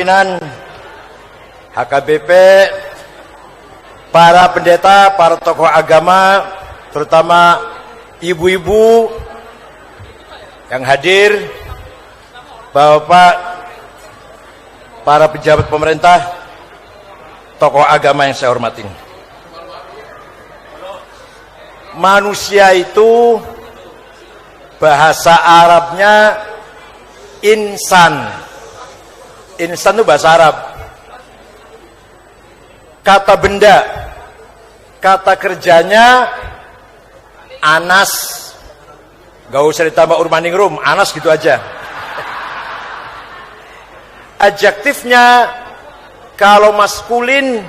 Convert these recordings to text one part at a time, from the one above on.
Pimpinan HKBP, para pendeta, para tokoh agama, terutama ibu-ibu yang hadir, bapak, para pejabat pemerintah, tokoh agama yang saya hormati. Manusia itu bahasa Arabnya insan. Insan itu bahasa Arab. Kata benda, kata kerjanya anas. Gak usah ditambah urbaningrum, anas gitu aja. Adjektifnya kalau maskulin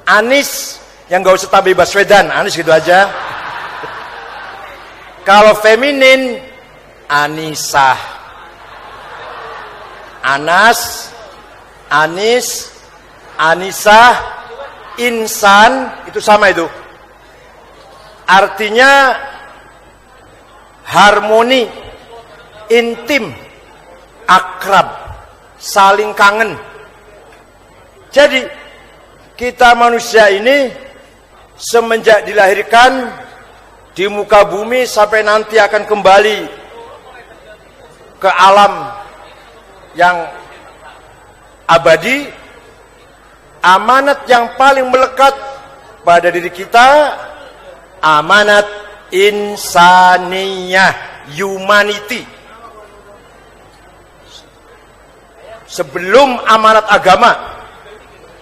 anis, yang gak usah tambah Baswedan, anis gitu aja. Kalau feminin anisah. Anas, anis, anisah, insan, itu sama itu. Artinya harmoni, intim, akrab, saling kangen. Jadi kita manusia ini semenjak dilahirkan di muka bumi sampai nanti akan kembali ke alam yang abadi, amanat yang paling melekat pada diri kita, amanat insaniyah, humanity. Sebelum amanat agama,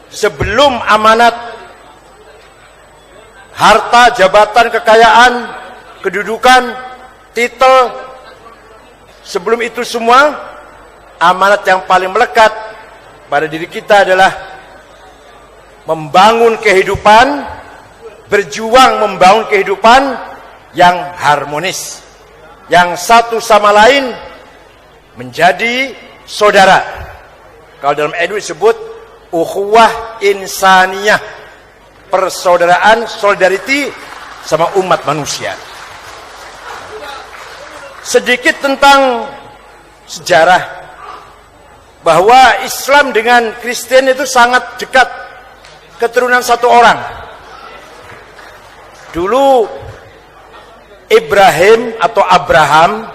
sebelum amanat harta, jabatan, kekayaan, kedudukan, titel, sebelum itu semua, amanat yang paling melekat pada diri kita adalah membangun kehidupan, berjuang membangun kehidupan yang harmonis, yang satu sama lain menjadi saudara. Kalau dalam NU disebut ukhuwah insaniyah, persaudaraan, solidarity sama umat manusia. Sedikit tentang sejarah, bahwa Islam dengan Kristen itu sangat dekat, keturunan satu orang. Dulu Ibrahim atau Abraham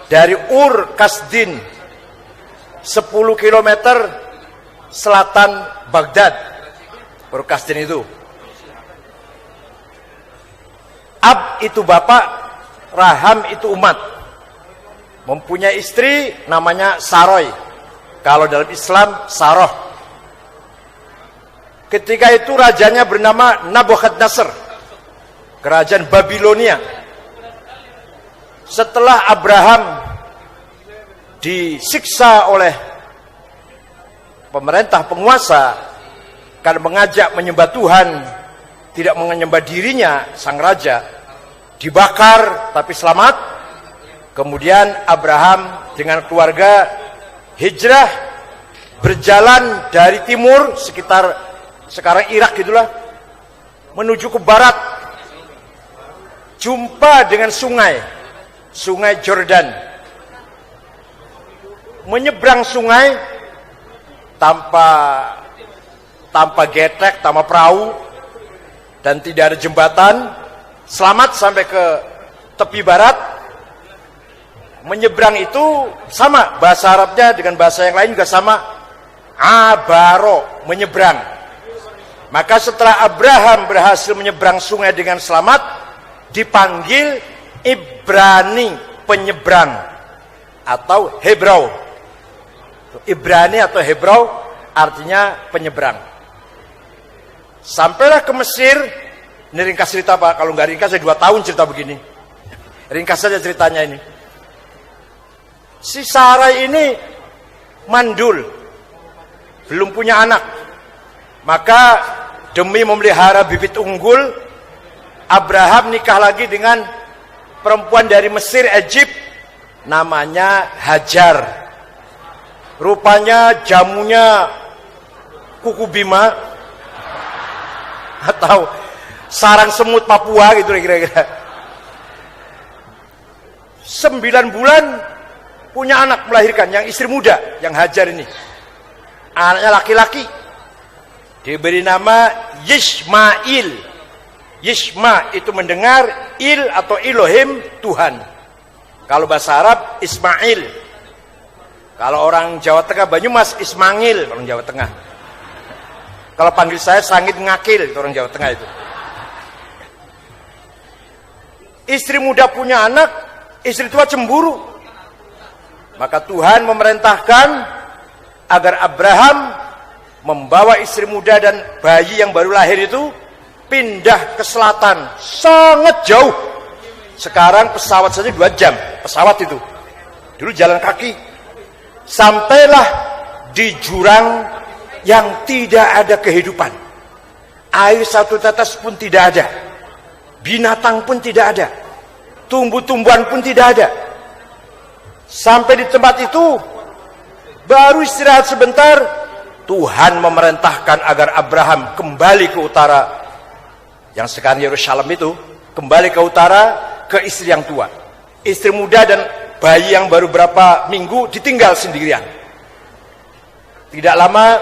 dari Ur Kasdin, 10 km selatan Baghdad. Ur Kasdin itu. Ab itu bapak, Raham itu umat. Mempunyai istri namanya Saroy. Kalau dalam Islam Saroh. Ketika itu rajanya bernama Nabukhadnezzar, kerajaan Babilonia. Setelah Abraham disiksa oleh pemerintah penguasa karena mengajak menyembah Tuhan, tidak menyembah dirinya, sang raja, dibakar tapi selamat. Kemudian Abraham dengan keluarga hijrah, berjalan dari timur, sekitar sekarang Irak gitulah, menuju ke barat, jumpa dengan sungai Jordan. Menyeberang sungai tanpa getek, tanpa perahu, dan tidak ada jembatan, selamat sampai ke tepi barat. Menyeberang itu sama, bahasa Arabnya dengan bahasa yang lain juga sama, abaro, menyeberang. Maka setelah Abraham berhasil menyeberang sungai dengan selamat, dipanggil Ibrani, penyeberang, atau Hebrau. Ibrani atau Hebrau artinya penyeberang. Sampailah ke Mesir. Ini ringkas cerita Pak, kalau nggak ringkas saya 2 tahun cerita begini. Ringkas saja ceritanya ini. Si Sarai ini mandul, belum punya anak. Maka demi memelihara bibit unggul, Abraham nikah lagi dengan perempuan dari Mesir, Egypt, namanya Hajar. Rupanya jamunya kuku bima atau sarang semut Papua gitu kira-kira. 9 bulan punya anak, melahirkan, yang istri muda, yang Hajar ini. anaknya laki-laki, diberi nama Yishmail. Yishma itu mendengar, il atau Elohim Tuhan. Kalau bahasa Arab Ismail. Kalau orang Jawa Tengah Banyumas Ismail, orang Jawa Tengah. Kalau panggil saya Sangit Ngakil, itu orang Jawa Tengah itu. Istri muda punya anak, istri tua cemburu. Maka Tuhan memerintahkan agar Abraham membawa istri muda dan bayi yang baru lahir itu pindah ke selatan, sangat jauh. Sekarang pesawat saja 2 jam, pesawat itu. Dulu jalan kaki. Sampailah di jurang yang tidak ada kehidupan. Air satu tetes pun tidak ada. Binatang pun tidak ada. Tumbuh-tumbuhan pun tidak ada. Sampai di tempat itu, baru istirahat sebentar, Tuhan memerintahkan agar Abraham kembali ke utara, yang sekarang Yerusalem itu, kembali ke utara, ke istri yang tua. Istri muda dan bayi yang baru berapa minggu ditinggal sendirian. Tidak lama,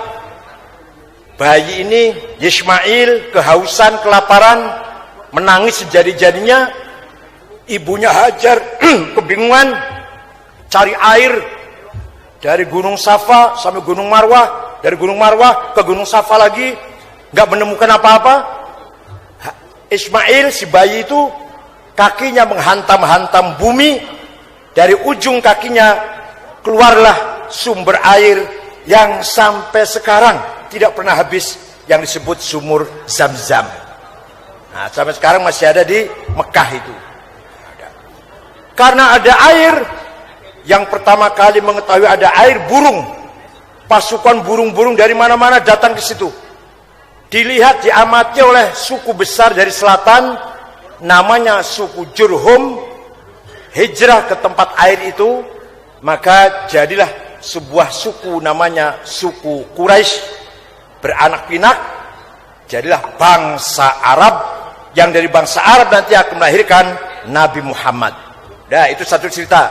bayi ini, Yishmail, kehausan, kelaparan, menangis sejadi-jadinya. Ibunya Hajar kebingungan, cari air dari Gunung Safa sampai Gunung Marwah, dari Gunung Marwah ke Gunung Safa lagi, nggak menemukan apa-apa. Ismail, si bayi itu, kakinya menghantam-hantam bumi, dari ujung kakinya keluarlah sumber air yang sampai sekarang tidak pernah habis, yang disebut sumur Zam-Zam. Nah, sampai sekarang masih ada di Mekah itu. Karena ada air, yang pertama kali mengetahui ada air, burung. Pasukan burung-burung dari mana-mana datang ke situ. Dilihat, diamati oleh suku besar dari selatan, namanya suku Jurhum, hijrah ke tempat air itu, maka jadilah sebuah suku namanya suku Quraisy, beranak pinak, jadilah bangsa Arab, yang dari bangsa Arab nanti akan melahirkan Nabi Muhammad. Nah, itu satu cerita.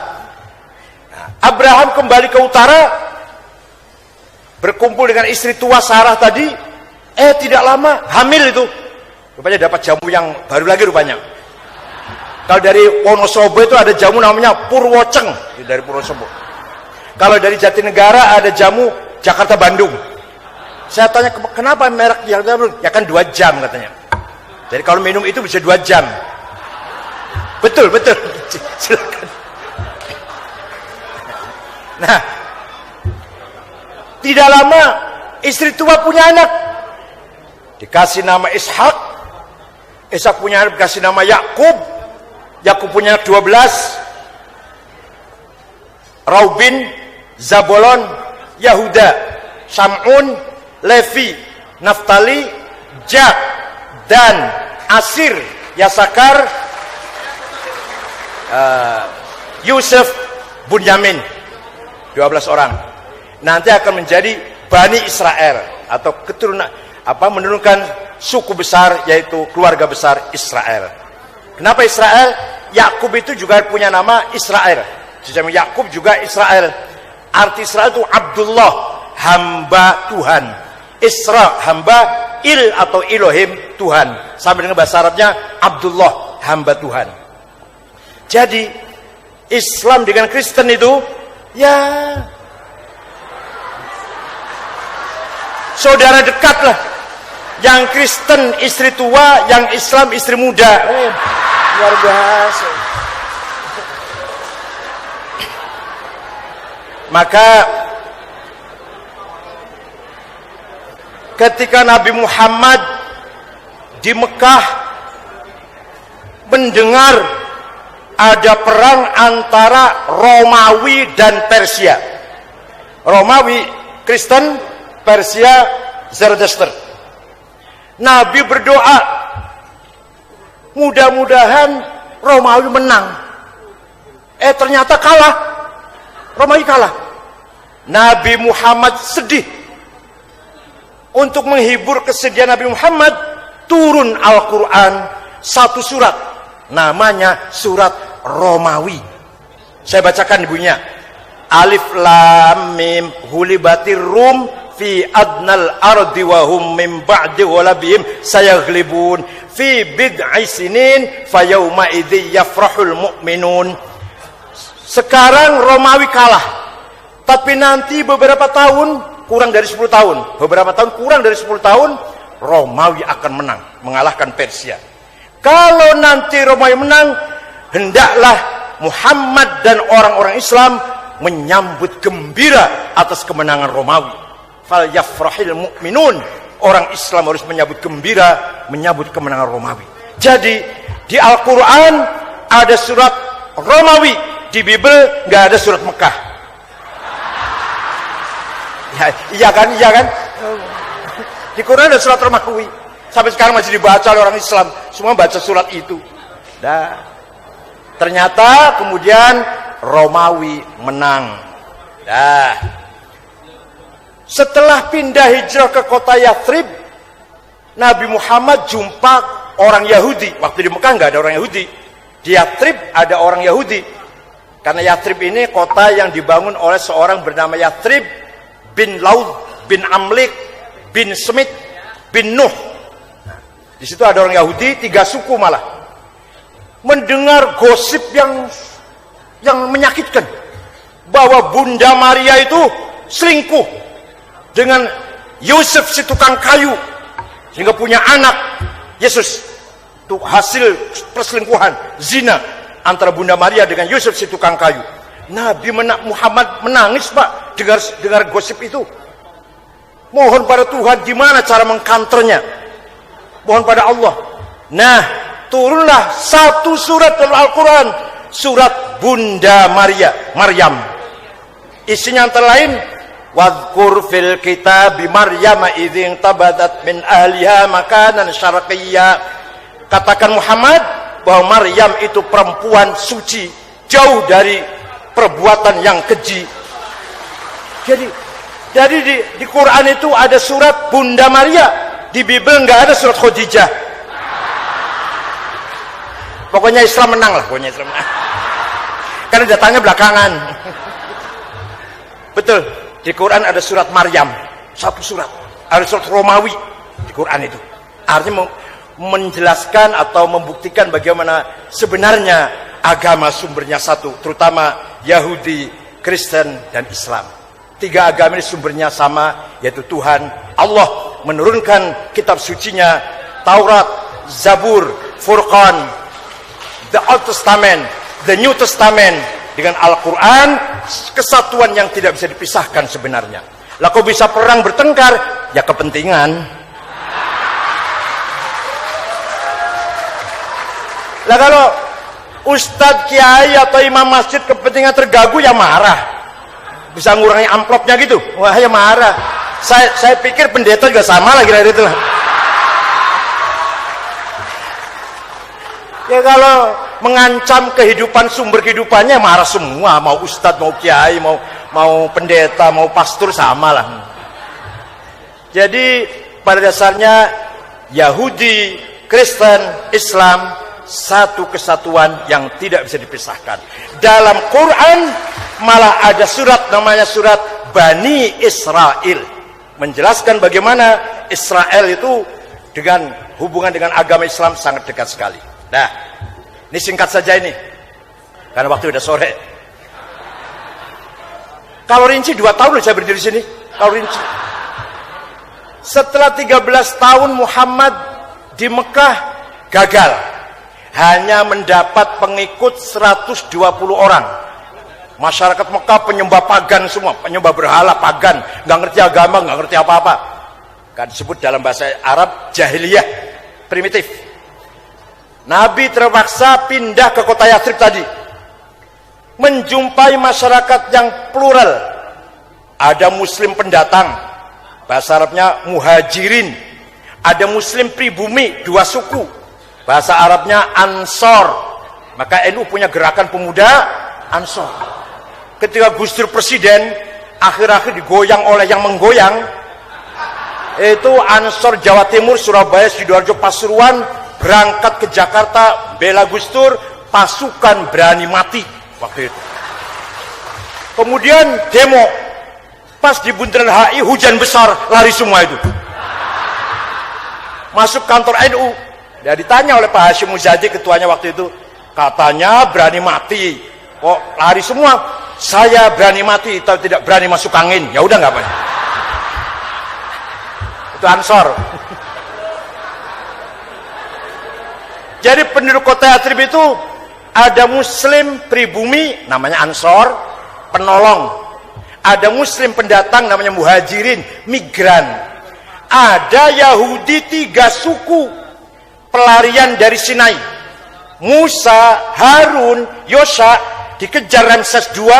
Nah, Abraham kembali ke utara, berkumpul dengan istri tua Sarah tadi. Tidak lama hamil itu. Rupanya dapat jamu yang baru lagi rupanya. Kalau dari Wonosobo itu ada jamu namanya Purwoceng, dari Purwosobo. Kalau dari Jatinegara ada jamu Jakarta Bandung. Saya tanya, kenapa merek Jakarta Bandung? Ya kan 2 jam katanya. Jadi kalau minum itu bisa 2 jam. Betul. Silakan. Nah, tidak lama istri tua punya anak, dikasih nama Ishak. Ishak punya anak dikasih nama Yakub. Yakub punya anak 12. Raubin, Zabolon, Yahuda, Sam'un, Levi, Naftali, Gad, Dan, Asir, Yasakar, Yusuf, Bunyamin. 12 orang. Nanti akan menjadi Bani Israel, atau keturunan, menurunkan suku besar, yaitu keluarga besar Israel. Kenapa Israel? Yakub itu juga punya nama Israel. Jadi Yakub juga Israel. Arti Israel itu Abdullah, hamba Tuhan. Isra, hamba, Il atau Elohim, Tuhan. Sampai dengan bahasa Arabnya Abdullah, hamba Tuhan. Jadi Islam dengan Kristen itu ya saudara dekat lah. Yang Kristen istri tua, yang Islam istri muda. Luar biasa. Maka ketika Nabi Muhammad di Mekah mendengar ada perang antara Romawi dan Persia. Romawi Kristen, Persia Zoroaster. Nabi berdoa, mudah-mudahan Romawi menang. Ternyata kalah. Romawi kalah. Nabi Muhammad sedih. Untuk menghibur kesedihan Nabi Muhammad, turun Al-Quran, 1 surat, namanya surat Romawi. Saya bacakan ibunya. Alif Lam Mim, Hulibatir Rum fi adnal ardi wa hum min ba'di ghalabihim sayaghlibun fi bid'i sinin fayawma idzi yafrahul mu'minun. Sekarang Romawi kalah, tapi nanti beberapa tahun, kurang dari 10 tahun, beberapa tahun kurang dari 10 tahun, Romawi akan menang, mengalahkan Persia. Kalau nanti Romawi menang, hendaklah Muhammad dan orang-orang Islam menyambut gembira atas kemenangan Romawi. Fal yafrahil mu'minun, orang Islam harus menyambut gembira menyambut kemenangan Romawi. Jadi di Al-Quran ada surat Romawi, di Bible nggak ada surat Mekah. Ya, iya kan? Di Quran ada surat Romawi. Sampai sekarang masih dibaca oleh orang Islam. Semua baca surat itu. Nah, ternyata kemudian Romawi menang. Nah, setelah pindah hijrah ke kota Yathrib, Nabi Muhammad jumpa orang Yahudi. Waktu di Mekah nggak ada orang Yahudi. Di Yathrib ada orang Yahudi. Karena Yathrib ini kota yang dibangun oleh seorang bernama Yathrib bin Laud bin Amlik bin Smith bin Nuh. Di situ ada orang Yahudi, 3 suku malah. Mendengar gosip yang menyakitkan bahwa Bunda Maria itu selingkuh dengan Yusuf si tukang kayu sehingga punya anak Yesus. Itu hasil perselingkuhan, zina antara Bunda Maria dengan Yusuf si tukang kayu. Nabi Muhammad menangis, Pak, dengar gosip itu. Mohon pada Tuhan gimana cara mengkanternya. Mohon pada Allah. Nah, turunlah satu surat dalam Al-Quran, surat Bunda Maryam. Isinya antara lain, wadhkur fil kitabi Maryam idzin tabadat min ahliha makanan syarqiyya. Katakan Muhammad bahwa Maryam itu perempuan suci, jauh dari perbuatan yang keji. Jadi di Quran itu ada surat Bunda Maria. Di Bible nggak ada surat Khadijah. Pokoknya Islam menang lah, karena datangnya belakangan. Betul, di Quran ada surat Maryam, satu surat. Ada surat Romawi di Quran itu. Artinya menjelaskan atau membuktikan bagaimana sebenarnya agama sumbernya satu, terutama Yahudi, Kristen, dan Islam. 3 agama ini sumbernya sama, yaitu Tuhan Allah menurunkan kitab sucinya, Taurat, Zabur, Furqan, the Old Testament, the New Testament, dengan Al-Quran, kesatuan yang tidak bisa dipisahkan sebenarnya. Lah kok bisa perang bertengkar? Ya kepentingan. Lah kalau Ustadz, Kiai, atau Imam Masjid kepentingan terganggu, ya marah. Bisa ngurangi amplopnya gitu, wah ya marah. Saya pikir pendeta juga sama lah kira-kira itu. Ya kalau mengancam kehidupan, sumber kehidupannya, marah semua. Mau ustadz, mau kiai, mau pendeta, mau pastor, sama lah. Jadi pada dasarnya Yahudi, Kristen, Islam satu kesatuan yang tidak bisa dipisahkan. Dalam Quran malah ada surat namanya surat Bani Israel, menjelaskan bagaimana Israel itu dengan hubungan dengan agama Islam sangat dekat sekali. Nah, ini singkat saja ini, karena waktu udah sore. Kalau rinci 2 tahun saya berdiri di sini. Kalau rinci, setelah 13 tahun Muhammad di Mekah gagal, hanya mendapat pengikut 120 orang. Masyarakat Mekah penyembah pagan semua, penyembah berhala pagan, nggak ngerti agama, nggak ngerti apa-apa. Kan disebut dalam bahasa Arab jahiliyah, primitif. Nabi terpaksa pindah ke kota Yathrib tadi, menjumpai masyarakat yang plural. Ada Muslim pendatang, bahasa Arabnya muhajirin. Ada Muslim pribumi, 2 suku, bahasa Arabnya Ansor. Maka NU punya gerakan pemuda Ansor. Ketika Gus Dur presiden, akhir-akhir digoyang oleh yang menggoyang, itu Ansor Jawa Timur, Surabaya, Sidoarjo, Pasuruan, berangkat ke Jakarta bela Gus Dur, pasukan berani mati waktu itu. Kemudian demo, Pas di bundaran HI hujan besar, lari semua itu. Masuk kantor NU. Ya ditanya oleh Pak Hashim Muzadi, ketuanya waktu itu, katanya berani mati. Kok lari semua? Saya berani mati, tapi tidak berani masuk angin. Ya udah nggak apa. Itu Ansor. Jadi penduduk kota Yatsrib itu ada Muslim pribumi, namanya Ansor, penolong. Ada Muslim pendatang, namanya Muhajirin, migran. Ada Yahudi 3 suku, pelarian dari Sinai. Musa, Harun, Yosha dikejar Ramses II,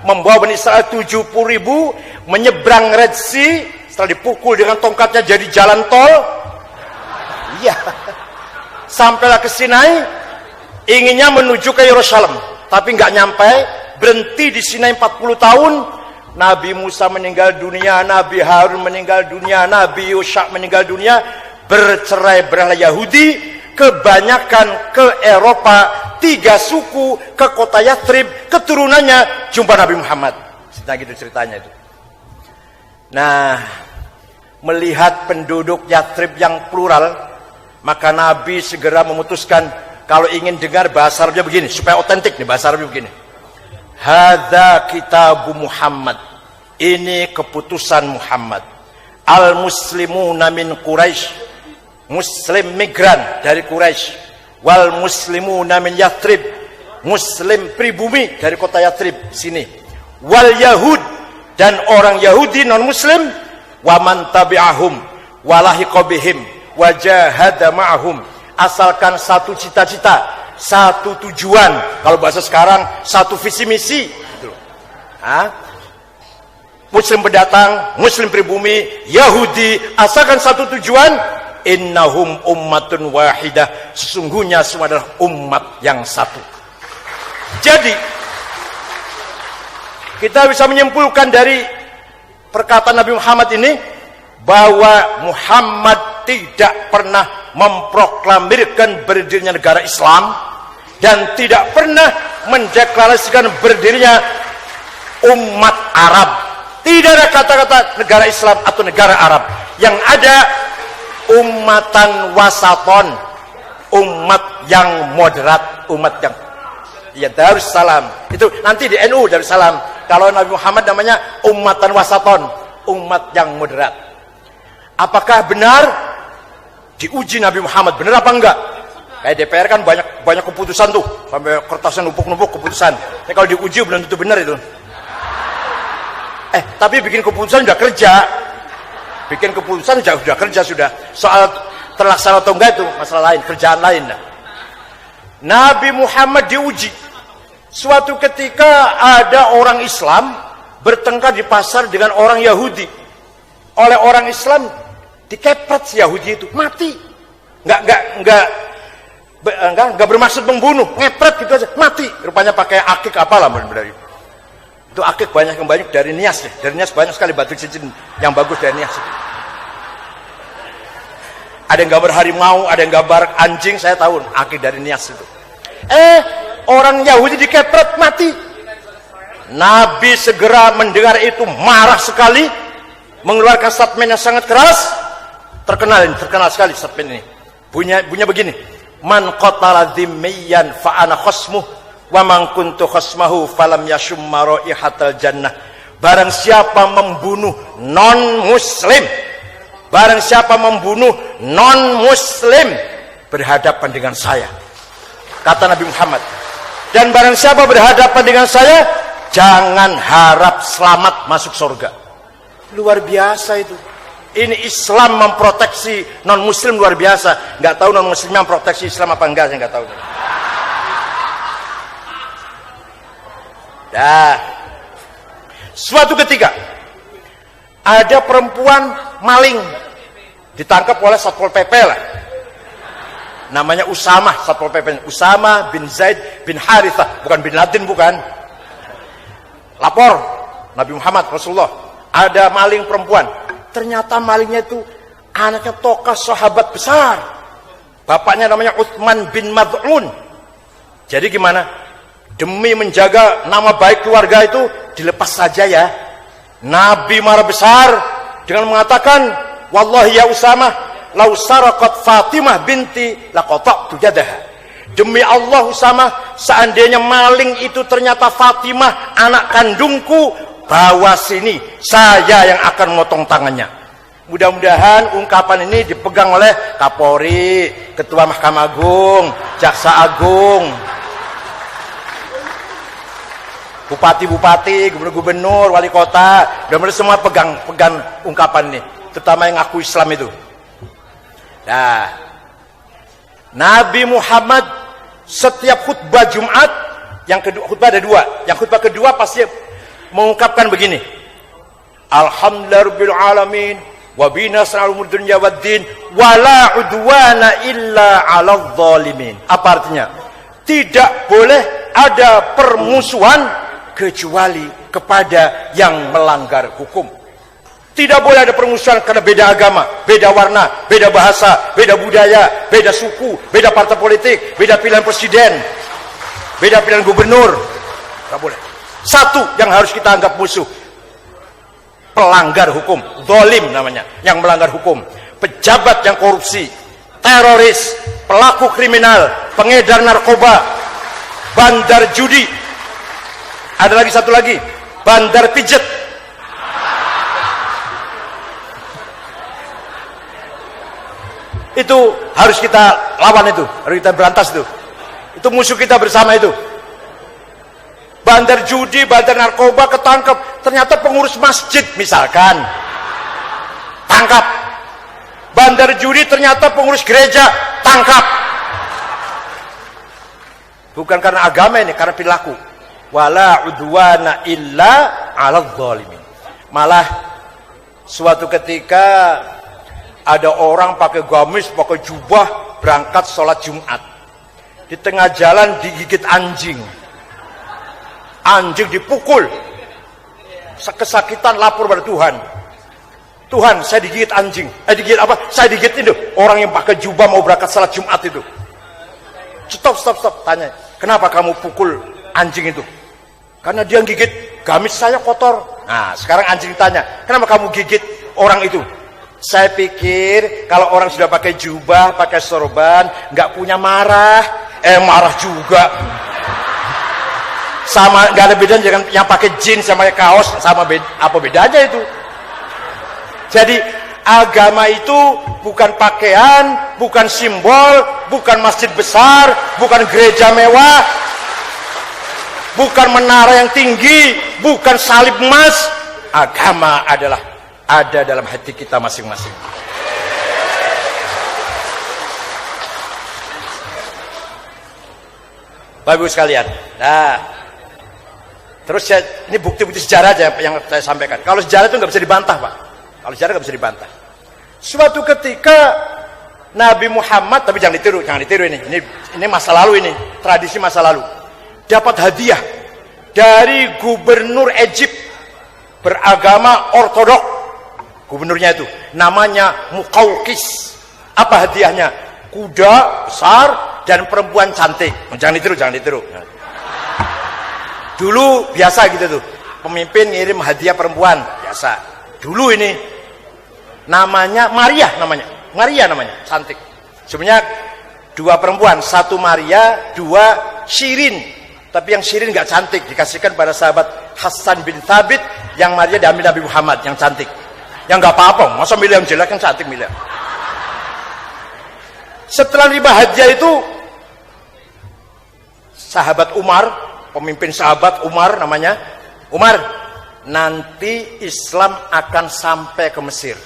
membawa Bani Israel 70.000 menyeberang Red Sea. Setelah dipukul dengan tongkatnya jadi jalan tol. Iya. Sampailah ke Sinai, inginnya menuju ke Yerusalem, tapi nggak nyampe, berhenti di Sinai 40 tahun. Nabi Musa meninggal dunia, Nabi Harun meninggal dunia, Nabi Yosha meninggal dunia. Bercerai-berailah Yahudi, kebanyakan ke Eropa, 3 suku ke kota Yatsrib, keturunannya jumpa Nabi Muhammad. Nah gitu ceritanya itu. Nah, melihat penduduk Yatsrib yang plural, maka Nabi segera memutuskan, kalau ingin dengar bahasa Arabnya begini, supaya otentik nih bahasa Arabnya begini. Hadza kitabu Muhammad. Ini keputusan Muhammad. Al-muslimuna min Quraisy. Muslim migran dari Quraisy. Wal muslimuna min Yatsrib. Muslim pribumi dari kota Yatsrib sini. Wal Yahud, dan orang Yahudi non muslim, wa man tabi'ahum wa lahiqa bihim wa jahada ma'ahum, asalkan satu cita-cita, satu tujuan, kalau bahasa sekarang satu visi misi gitu. Muslim pendatang, muslim pribumi, Yahudi, asalkan satu tujuan, innahum ummatun wahidah, sesungguhnya semua adalah umat yang satu. Jadi kita bisa menyimpulkan dari perkataan Nabi Muhammad ini bahwa Muhammad tidak pernah memproklamirkan berdirinya negara Islam dan tidak pernah mendeklarasikan berdirinya umat Arab. Tidak ada kata-kata negara Islam atau negara Arab. Yang ada ummatan wasaton, umat yang moderat, umat yang ya Darussalam. Itu nanti di NU Darussalam. Kalau Nabi Muhammad namanya ummatan wasaton, umat yang moderat. Apakah benar? Diuji Nabi Muhammad, benar apa enggak? Kayak DPR kan banyak keputusan tuh, sampai kertasnya numpuk-numpuk keputusan. Tapi kalau diuji belum tentu benar itu. Tapi bikin keputusan sudah kerja. Bikin keputusan sudah kerja sudah. Soal terlaksana atau enggak itu masalah lain, kerjaan lain. Nabi Muhammad diuji. Suatu ketika ada orang Islam bertengkar di pasar dengan orang Yahudi. Oleh orang Islam dikepret si Yahudi itu, mati. Enggak bermaksud membunuh, ngepret gitu aja, mati. Rupanya pakai akik apalah benar-benar. Itu akik banyak dari nias ya. Dari nias banyak sekali batu cincin yang bagus dari nias. Ada yang gambar harimau, ada yang gambar anjing, saya tahu akik dari nias itu. Orang Yahudi dikepret, mati. Nabi segera mendengar itu, marah sekali, mengeluarkan statement yang sangat keras. Terkenal sekali statement ini. Bunyinya begini. Man qatala dhimmiyan fa ana khasmuh wa man kuntu khasmahu falam yashumma raihatal jannah. Barang siapa membunuh non muslim, barang siapa membunuh non muslim berhadapan dengan saya, kata Nabi Muhammad. Dan barang siapa berhadapan dengan saya, jangan harap selamat masuk surga. Luar biasa itu. Ini Islam memproteksi non muslim, luar biasa. Nggak tahu non muslim memproteksi Islam apa enggak, saya nggak tahu. Suatu ketika ada perempuan maling ditangkap oleh Satpol PP lah. Namanya Usamah, Satpol PP. Usamah bin Zaid bin Harithah, bukan bin Laden, bukan. Lapor Nabi Muhammad Rasulullah, ada maling perempuan. Ternyata malingnya itu anaknya tokoh sahabat besar. Bapaknya namanya Utsman bin Mad'un. Jadi gimana? Demi menjaga nama baik keluarga itu, dilepas saja ya. Nabi marah besar dengan mengatakan, wallahi ya Usamah, lau saraqat Fatimah binti laqata'tu yadaha. Demi Allah Usamah, seandainya maling itu ternyata Fatimah anak kandungku, bawa sini, saya yang akan motong tangannya. Mudah-mudahan ungkapan ini dipegang oleh Kapolri, Ketua Mahkamah Agung, Jaksa Agung, Bupati-bupati, gubernur-gubernur, wali kota, mudah-mudahan semua pegang ungkapan ini, terutama yang ngaku Islam itu. Nah, Nabi Muhammad setiap khutbah Jumat, yang kedua, khutbah ada dua, yang khutbah kedua pasti mengungkapkan begini, Alhamdulillahirabbil alamin wa bina nasrul dunya waddin wala udwana illa 'alal zalimin. Apa artinya? Tidak boleh ada permusuhan kecuali kepada yang melanggar hukum. Tidak boleh ada permusuhan karena beda agama, beda warna, beda bahasa, beda budaya, beda suku, beda partai politik, beda pilihan presiden, beda pilihan gubernur. Tidak boleh. Satu yang harus kita anggap musuh, pelanggar hukum, zalim namanya, yang melanggar hukum, pejabat yang korupsi, teroris, pelaku kriminal, pengedar narkoba, bandar judi, ada lagi satu lagi, bandar pijet. Itu harus kita lawan, itu harus kita berantas, itu musuh kita bersama itu. Bandar judi, bandar narkoba ketangkep, ternyata pengurus masjid misalkan, tangkap. Bandar judi ternyata pengurus gereja, tangkap. Bukan karena agama ini, karena perilaku. Wala udwana illa 'alal zalimin. Malah suatu ketika ada orang pakai gamis, pakai jubah, berangkat sholat Jumat. Di tengah jalan digigit anjing. Anjing dipukul. Kesakitan, lapor pada Tuhan. Tuhan, saya digigit anjing. Digigit apa? Saya digigit itu. Orang yang pakai jubah mau berangkat sholat Jumat itu. Stop. Tanya, kenapa kamu pukul anjing itu? Karena dia gigit gamis saya kotor. Nah, sekarang anjing tanya, kenapa kamu gigit orang itu? Saya pikir kalau orang sudah pakai jubah, pakai sorban, nggak punya marah. Marah juga. Sama, nggak ada bedanya dengan yang pakai jeans sama kaos, sama apa bedanya itu? Jadi agama itu bukan pakaian, bukan simbol, bukan masjid besar, bukan gereja mewah, bukan menara yang tinggi, bukan salib emas. Agama adalah ada dalam hati kita masing-masing. Bapak Ibu sekalian, nah terus ini bukti-bukti sejarah aja yang saya sampaikan. Kalau sejarah itu nggak bisa dibantah, Pak. Kalau sejarah nggak bisa dibantah. Suatu ketika Nabi Muhammad, tapi jangan ditiru ini masa lalu, ini tradisi masa lalu, dapat hadiah dari gubernur Egypt beragama ortodok. Gubernurnya itu namanya Muqawqis. Apa hadiahnya? Kuda besar dan perempuan cantik. Jangan ditiru. Dulu biasa gitu tuh, pemimpin ngirim hadiah perempuan biasa. Dulu ini namanya Maria, cantik. Sebenarnya dua perempuan, satu Maria, dua Shirin. Tapi yang Shirin nggak cantik, dikasihkan pada sahabat Hasan bin Thabit. Yang Maria diambil Nabi Muhammad yang cantik. Yang nggak apa-apa, masa milih yang jelek, yang cantik milih. Setelah riba hadiah itu, sahabat Umar, pemimpin sahabat Umar namanya, Umar, nanti Islam akan sampai ke Mesir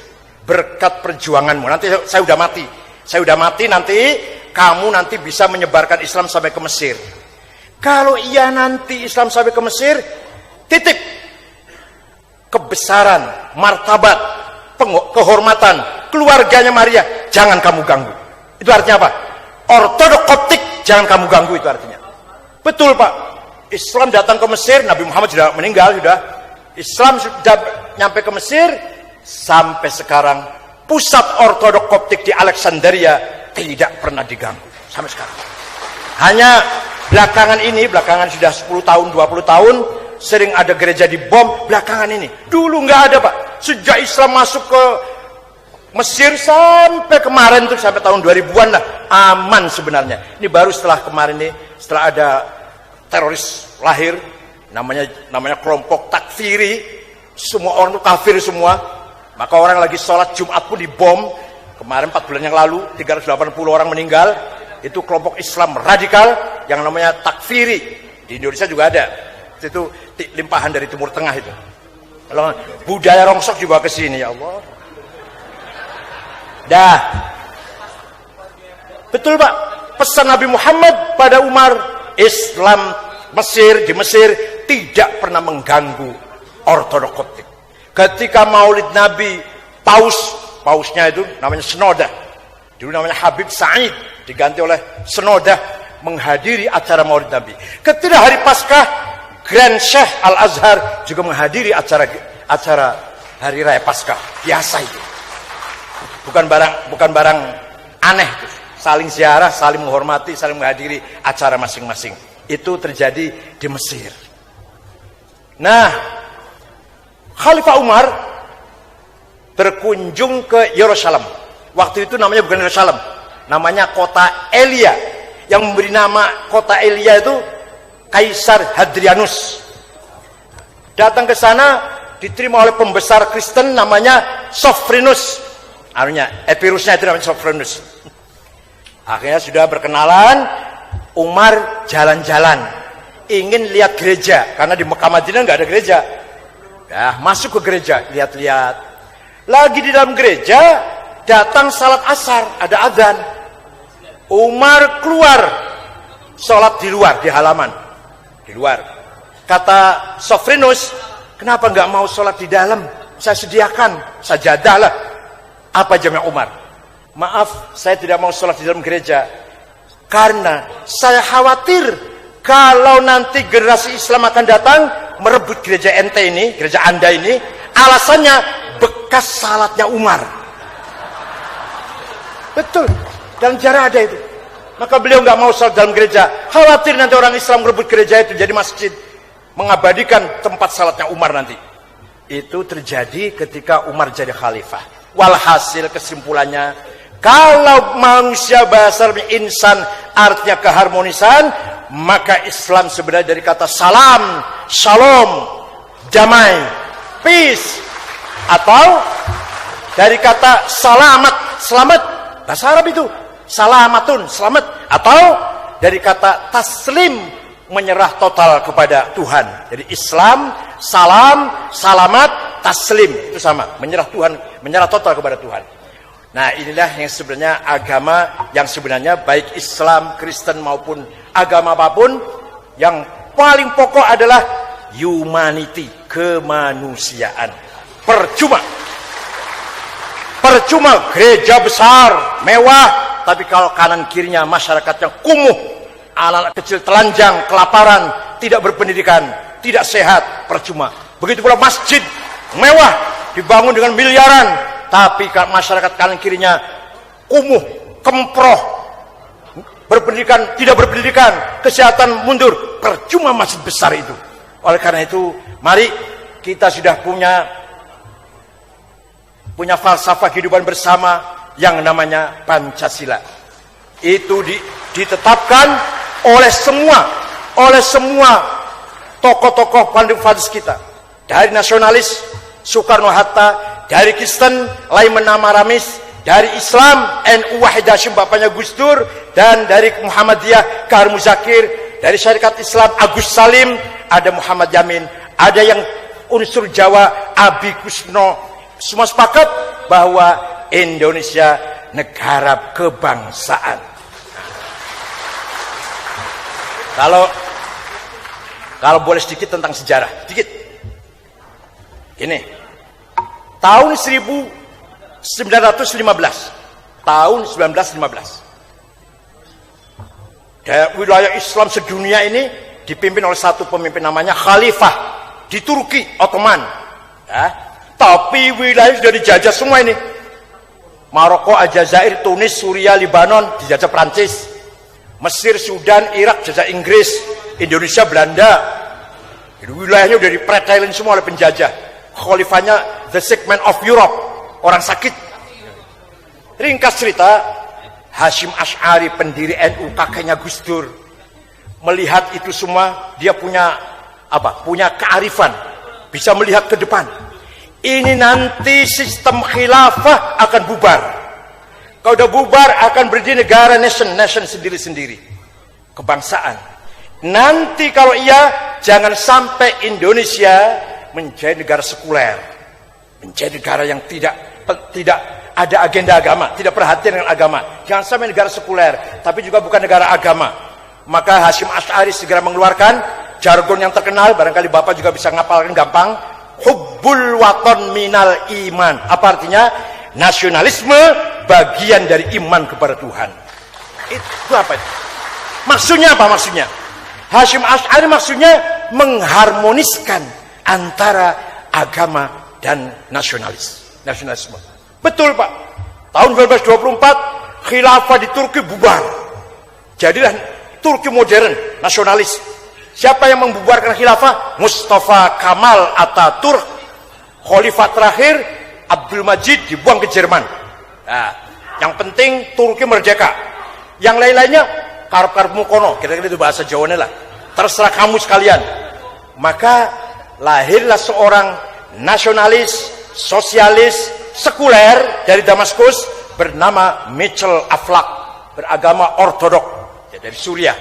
berkat perjuanganmu. Nanti saya udah mati, nanti kamu nanti bisa menyebarkan Islam sampai ke Mesir. Kalau iya nanti Islam sampai ke Mesir, titip kebesaran, martabat, kehormatan keluarganya Maria jangan kamu ganggu. Itu artinya apa? Ortodok Koptik jangan kamu ganggu, itu artinya. Betul, Pak. Islam datang ke Mesir, Nabi Muhammad sudah meninggal, sudah. Islam sudah nyampe ke Mesir, sampai sekarang pusat ortodok Koptik di Alexandria tidak pernah diganggu sampai sekarang. Hanya belakangan sudah 10 tahun, 20 tahun sering ada gereja dibom belakangan ini. Dulu nggak ada, Pak. Sejak Islam masuk ke Mesir sampai kemarin tuh, sampai tahun 2000-an lah, aman sebenarnya. Ini baru setelah kemarin nih, setelah ada teroris lahir, namanya kelompok takfiri, semua orang tuh kafir semua. Maka orang lagi sholat Jumat pun dibom. Kemarin 4 bulan yang lalu 380 orang meninggal. Itu kelompok Islam radikal yang namanya takfiri. Di Indonesia juga ada. Itu limpahan dari Timur Tengah itu. Kalau budaya rongsok juga ke sini, ya Allah. Dah. Betul, Pak. Pesan Nabi Muhammad pada Umar, Islam di Mesir tidak pernah mengganggu ortodok Koptik. Ketika Maulid Nabi, pausnya itu namanya Senoda. Dulu namanya Habib Sa'id, diganti oleh Senoda, menghadiri acara Maulid Nabi. Ketika hari Paskah, Grand Syekh Al-Azhar juga menghadiri acara hari raya Paskah. Biasa itu. Bukan barang aneh itu. Saling ziarah, saling menghormati, saling menghadiri acara masing-masing. Itu terjadi di Mesir. Nah, Khalifah Umar berkunjung ke Yerusalem. Waktu itu namanya bukan Yerusalem, namanya kota Elia. Yang memberi nama kota Elia itu Kaisar Hadrianus. Datang ke sana, diterima oleh pembesar Kristen namanya Sophronius. Epirusnya itu namanya Sophronius. Akhirnya sudah berkenalan, Umar jalan-jalan, ingin lihat gereja, karena di Mekah Madinah nggak ada gereja. Ya, masuk ke gereja, lihat-lihat. Lagi di dalam gereja, datang salat asar, ada adzan. Umar keluar, sholat di luar, di halaman, di luar. Kata Sophronius, kenapa nggak mau sholat di dalam? Saya sediakan sajadah lah. Apa jawabnya Umar? Maaf, saya tidak mau sholat di dalam gereja karena saya khawatir kalau nanti generasi Islam akan datang merebut gereja ente ini, gereja anda ini, alasannya bekas salatnya Umar. Betul, dalam sejarah ada itu. Maka beliau nggak mau sholat dalam gereja, khawatir nanti orang Islam merebut gereja itu jadi masjid, mengabadikan tempat salatnya Umar nanti. Itu terjadi ketika Umar jadi khalifah. Walhasil kesimpulannya, kalau manusia bahasa insan artinya keharmonisan, maka Islam sebenarnya dari kata salam, shalom, damai, peace, atau dari kata selamat, bahasa Arab itu salamatun, selamat, atau dari kata taslim, menyerah total kepada Tuhan. Jadi Islam, salam, salamat, taslim, itu sama, menyerah Tuhan, menyerah total kepada Tuhan. Nah, inilah yang sebenarnya agama yang sebenarnya baik Islam, Kristen maupun agama apapun, yang paling pokok adalah humanity, kemanusiaan. Percuma gereja besar, mewah, tapi kalau kanan kirinya masyarakatnya kumuh, anak-anak kecil telanjang, kelaparan, tidak berpendidikan, tidak sehat, percuma. Begitu pula masjid mewah, dibangun dengan miliaran, tapi masyarakat kanan kirinya kumuh, kemproh, berpendidikan, tidak berpendidikan, kesehatan mundur, percuma masjid besar itu. Oleh karena itu, mari kita sudah punya falsafah kehidupan bersama yang namanya Pancasila. Itu ditetapkan oleh semua tokoh-tokoh pandemokratis kita, dari nasionalis Soekarno-Hatta, dari Kristen Laiman Ramis, dari Islam NU Wahid Hasyim bapaknya Gus Dur, dan dari Muhammadiyah Kahar Muzakir, dari Syarikat Islam Agus Salim, ada Muhammad Yamin, ada yang unsur Jawa Abi Kusno. Semua sepakat bahwa Indonesia negara kebangsaan. Kalau boleh sedikit tentang sejarah, sedikit. Ini tahun 1915. Wilayah Islam sedunia ini dipimpin oleh satu pemimpin namanya Khalifah di Turki Ottoman. Ya. Tapi wilayah sudah dijajah semua ini. Maroko, Aljazair, Tunis, Suriah, Libanon dijajah Prancis. Mesir, Sudan, Irak dijajah Inggris. Indonesia, Belanda. Jadi wilayahnya udah dipretelin semua oleh penjajah. Khalifahnya the sick man of Europe, orang sakit. Ringkas cerita, Hasyim Asy'ari pendiri NU, kakeknya Gus Dur, melihat itu semua, dia punya apa? Punya kearifan, bisa melihat ke depan. Ini nanti sistem khilafah akan bubar. Kalau udah bubar akan berdiri negara nation sendiri-sendiri, kebangsaan. Nanti kalau iya, jangan sampai Indonesia menjadi negara sekuler, menjadi negara yang tidak ada agenda agama, tidak perhatian dengan agama. Jangan sampai negara sekuler, tapi juga bukan negara agama. Maka Hasyim Asy'ari segera mengeluarkan jargon yang terkenal, barangkali Bapak juga bisa ngapalkan gampang. Hubbul waton minal iman. Apa artinya? Nasionalisme bagian dari iman kepada Tuhan. Itu apa itu? Maksudnya apa maksudnya? Hasyim Asy'ari maksudnya mengharmoniskan antara agama dan nasionalisme. Betul Pak. Tahun 1924 khilafah di Turki bubar. Jadilah Turki modern, nasionalis. Siapa yang membubarkan khilafah? Mustafa Kamal Atatürk. Khalifah terakhir Abdul Majid dibuang ke Jerman. Nah, yang penting Turki merdeka. Yang lain-lainnya karep-karep mukono, kira-kira itu bahasa Jawanya lah. Terserah kamu sekalian. Maka lahirlah seorang nasionalis, sosialis, sekuler dari Damaskus bernama Mitchell Aflaq, beragama ortodok, ya, dari Suriah.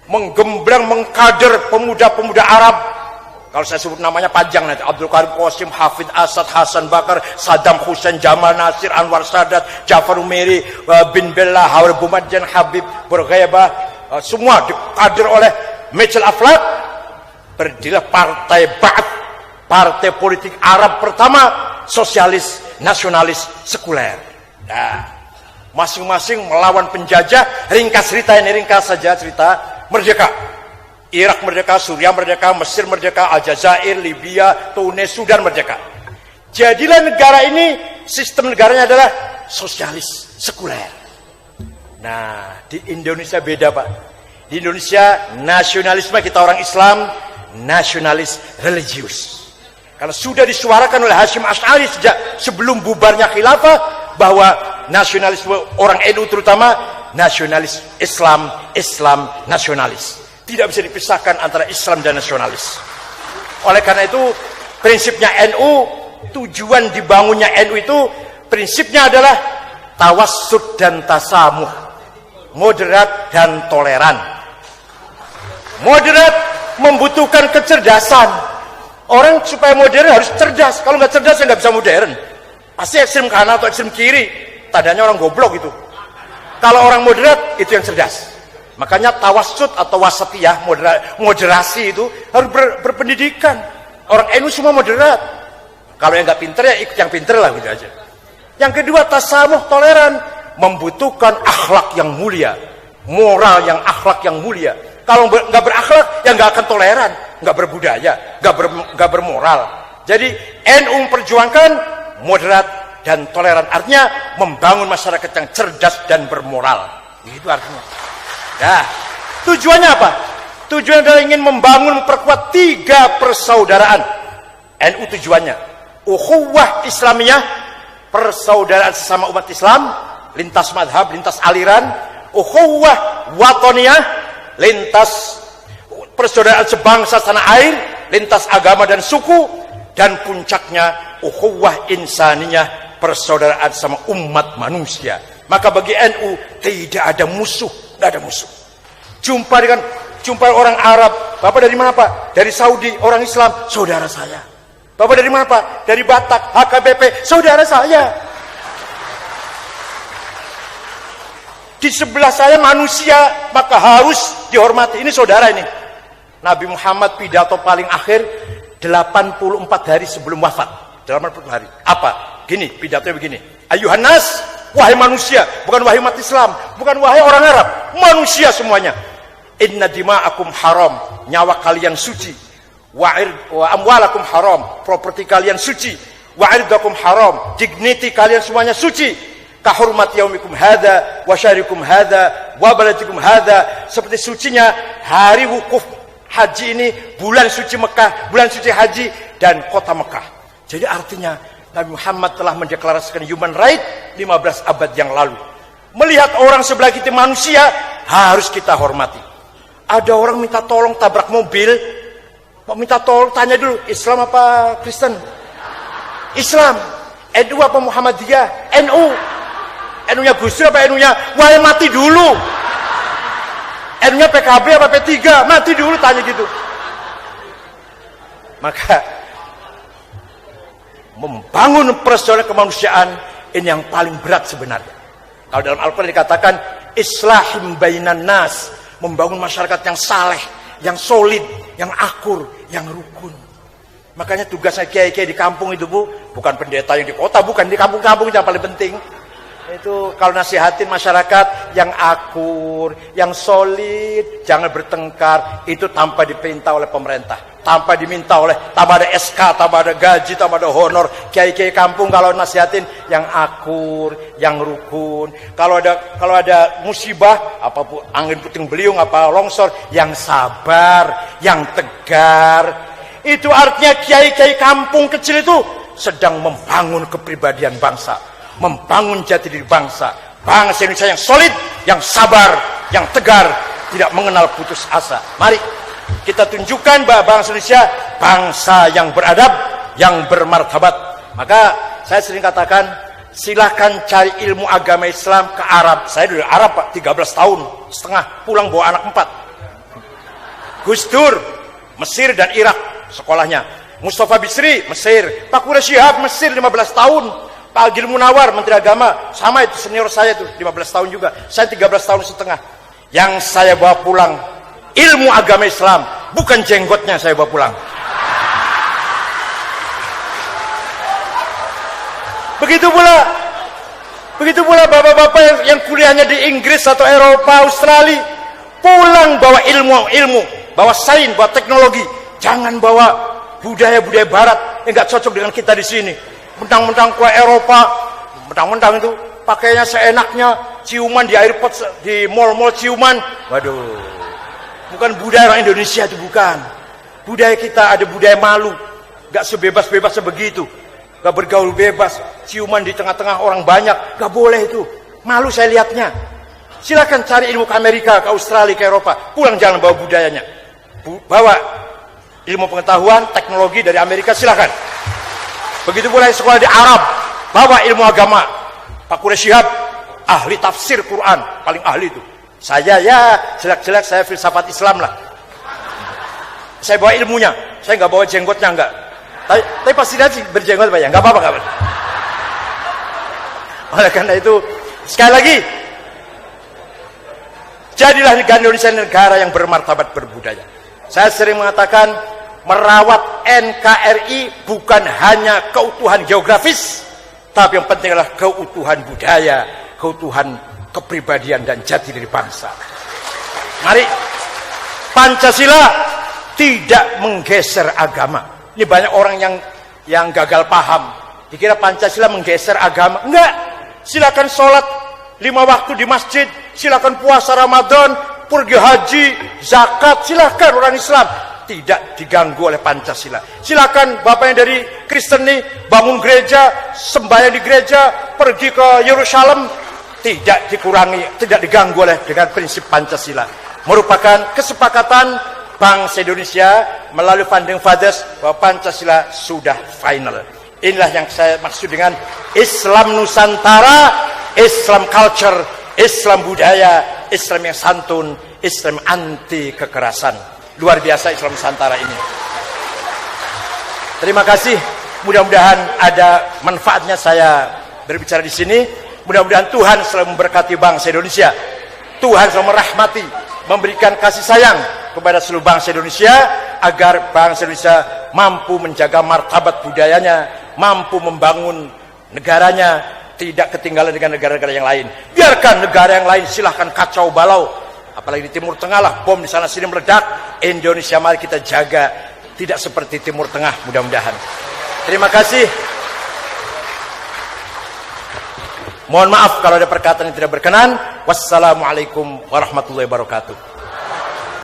Menggembleng, mengkader pemuda-pemuda Arab. Kalau saya sebut namanya panjang nanti. Abdul Karim Qasim, Hafid Asad, Hasan Bakar, Saddam Hussein, Jamal Nasir, Anwar Sadat, Jafar Umeri, bin Bella, Hawar Bumadjan, Habib Burghaibah, semua dikader oleh Mitchell Aflaq. Berdirilah Partai Ba'ath, partai politik Arab pertama, sosialis, nasionalis, sekuler. Nah, masing-masing melawan penjajah. Ringkas cerita ini, ringkas saja cerita. Merdeka. Irak merdeka, Suriah merdeka, Mesir merdeka, Aljazair, Libya, Tunis, Sudan merdeka. Jadilah negara ini, sistem negaranya adalah sosialis, sekuler. Nah, di Indonesia beda Pak. Di Indonesia nasionalisme kita orang Islam, nasionalis religius. Karena sudah disuarakan oleh Hasyim Asy'ari sejak sebelum bubarnya khilafah bahwa nasionalisme orang NU terutama nasionalis Islam nasionalis. Tidak bisa dipisahkan antara Islam dan nasionalis. Oleh karena itu prinsipnya NU, tujuan dibangunnya NU itu prinsipnya adalah tawassut dan tasamuh, moderat dan toleran. Moderat membutuhkan kecerdasan. Orang supaya modern harus cerdas. Kalau nggak cerdas ya nggak bisa modern. Pasti ekstrem kanan atau ekstrem kiri. Tandanya orang goblok itu. Kalau orang moderat itu yang cerdas. Makanya tawassut atau wasatiyah, moderasi itu harus berpendidikan. Orang NU semua moderat. Kalau yang nggak pinter ya ikut yang pinter lah gitu aja. Yang kedua tasamuh, toleran, membutuhkan akhlak yang mulia, moral yang akhlak yang mulia. Kalau nggak berakhlak ya nggak akan toleran, nggak berbudaya, nggak bermoral. Jadi NU memperjuangkan moderat dan toleran, artinya membangun masyarakat yang cerdas dan bermoral. Itu artinya. Nah, tujuannya apa? Tujuannya adalah ingin membangun, memperkuat 3 persaudaraan. NU tujuannya ukhuwah Islamiyah, persaudaraan sesama umat Islam, lintas madhab, lintas aliran. Ukhuwah watoniyah, lintas persaudaraan sebangsa tanah air, lintas agama dan suku, dan puncaknya ukhuwah insaniyah, persaudaraan sama umat manusia. Maka bagi NU tidak ada musuh, nggak ada musuh. Jumpa orang Arab, Bapak dari mana Pak? Dari Saudi, orang Islam, saudara saya. Bapak dari mana Pak? Dari Batak, HKBP, saudara saya. Di sebelah saya manusia, maka harus dihormati. Ini saudara ini. Nabi Muhammad pidato paling akhir 84 hari sebelum wafat. 84 hari. Apa? Gini, pidatonya begini. Ayuhan nas, wahai manusia, bukan wahai umat Islam, bukan wahai orang Arab, manusia semuanya. Inna dima'akum haram, nyawa kalian suci. Wa amwalakum haram, properti kalian suci. Wa irdakum haram, dignity kalian semuanya suci. Kahurmat yaumikum hadza wa syahrikum hadza wa baladikum hadza, seperti sucinya hari wukuf haji ini bulan suci Mekah, bulan suci haji dan kota Mekah. Jadi artinya Nabi Muhammad telah mendeklarasikan human right 15 abad yang lalu. Melihat orang sebelah kita manusia, harus kita hormati. Ada orang minta tolong tabrak mobil, minta tolong, tanya dulu, Islam apa Kristen? Islam. NU apa Muhammadiyah? NU. NU-nya Gus Dur apa NU-nya? Wah, mati dulu. NU-nya PKB apa P3? Mati dulu, tanya gitu. Maka membangun persaudaraan kemanusiaan ini yang paling berat sebenarnya. Kalau dalam Al-Quran dikatakan islahim bainan nas, membangun masyarakat yang saleh, yang solid, yang akur, yang rukun. Makanya tugasnya kiai-kiai di kampung itu, Bu, bukan pendeta yang di kota, bukan, di kampung-kampung yang paling penting. Itu kalau nasihatin masyarakat yang akur, yang solid, jangan bertengkar, itu tanpa diperintah oleh pemerintah, tanpa diminta oleh, tanpa ada SK, tanpa ada gaji, tanpa ada honor. Kiai-kiai kampung kalau nasihatin yang akur, yang rukun. Kalau ada musibah, apapun, angin puting beliung, apa longsor, yang sabar, yang tegar. Itu artinya kiai-kiai kampung kecil itu sedang membangun kepribadian bangsa, membangun jati diri bangsa. Bangsa Indonesia yang solid, yang sabar, yang tegar, tidak mengenal putus asa. Mari kita tunjukkan bahwa bangsa Indonesia bangsa yang beradab, yang bermartabat. Maka saya sering katakan, silahkan cari ilmu agama Islam ke Arab. Saya dulu Arab, Pak, 13 tahun setengah, pulang bawa anak 4. Gus Dur, Mesir dan Irak sekolahnya. Mustafa Bisri, Mesir. Pak Quraish Shihab, Mesir 15 tahun. Pak Agil Munawar, Menteri Agama, sama itu senior saya itu 15 tahun juga. Saya 13 tahun setengah. Yang saya bawa pulang ilmu agama Islam, bukan jenggotnya saya bawa pulang. Begitu pula bapak-bapak yang kuliahnya di Inggris atau Eropa, Australia, pulang bawa ilmu, bawa sains, bawa teknologi. Jangan bawa budaya-budaya barat yang nggak cocok dengan kita di sini. Mentang-mentang kue Eropa, mentang-mentang itu pakainya seenaknya, ciuman di airport, di mall-mall ciuman. Waduh, bukan budaya orang Indonesia itu, bukan. Budaya kita ada budaya malu, nggak sebebas-bebasnya begitu, nggak bergaul bebas, ciuman di tengah-tengah orang banyak, nggak boleh itu. Malu saya lihatnya. Silakan cari ilmu ke Amerika, ke Australia, ke Eropa, pulang jangan bawa budayanya. Bawa ilmu pengetahuan, teknologi dari Amerika, silakan. Begitu pula sekolah di Arab, bawa ilmu agama. Pak Quraish Shihab, ahli tafsir Quran, paling ahli itu. Saya ya, jelek-jelek saya filsafat Islam lah. Saya bawa ilmunya, saya nggak bawa jenggotnya, enggak. Tapi pasti nanti berjenggot Pak ya, nggak apa-apa, nggak apa-apa. Oleh karena itu, sekali lagi, jadilah negara Indonesia negara yang bermartabat berbudaya. Saya sering mengatakan, merawat NKRI bukan hanya keutuhan geografis, tapi yang penting adalah keutuhan budaya, keutuhan kepribadian dan jati diri bangsa. Mari, Pancasila tidak menggeser agama. Ini banyak orang yang gagal paham, dikira Pancasila menggeser agama. Enggak, silakan sholat 5 waktu di masjid, silakan puasa Ramadan, pergi haji, zakat, silakan orang Islam. Tidak diganggu oleh Pancasila. Silakan bapak yang dari Kristen nih bangun gereja, sembahyang di gereja, pergi ke Yerusalem, tidak dikurangi, tidak diganggu oleh dengan prinsip Pancasila. Merupakan kesepakatan bangsa Indonesia melalui Founding Fathers bahwa Pancasila sudah final. Inilah yang saya maksud dengan Islam Nusantara, Islam culture, Islam budaya, Islam yang santun, Islam anti kekerasan. Luar biasa Islam Nusantara ini. Terima kasih. Mudah-mudahan ada manfaatnya saya berbicara di sini. Mudah-mudahan Tuhan selalu memberkati bangsa Indonesia. Tuhan selalu merahmati, memberikan kasih sayang kepada seluruh bangsa Indonesia agar bangsa Indonesia mampu menjaga martabat budayanya, mampu membangun negaranya, tidak ketinggalan dengan negara-negara yang lain. Biarkan negara yang lain silahkan kacau balau, apalagi di Timur Tengah lah, bom di sana sini meledak. Indonesia mari kita jaga tidak seperti Timur Tengah, mudah-mudahan. Terima kasih. Mohon maaf kalau ada perkataan yang tidak berkenan. Wassalamualaikum warahmatullahi wabarakatuh.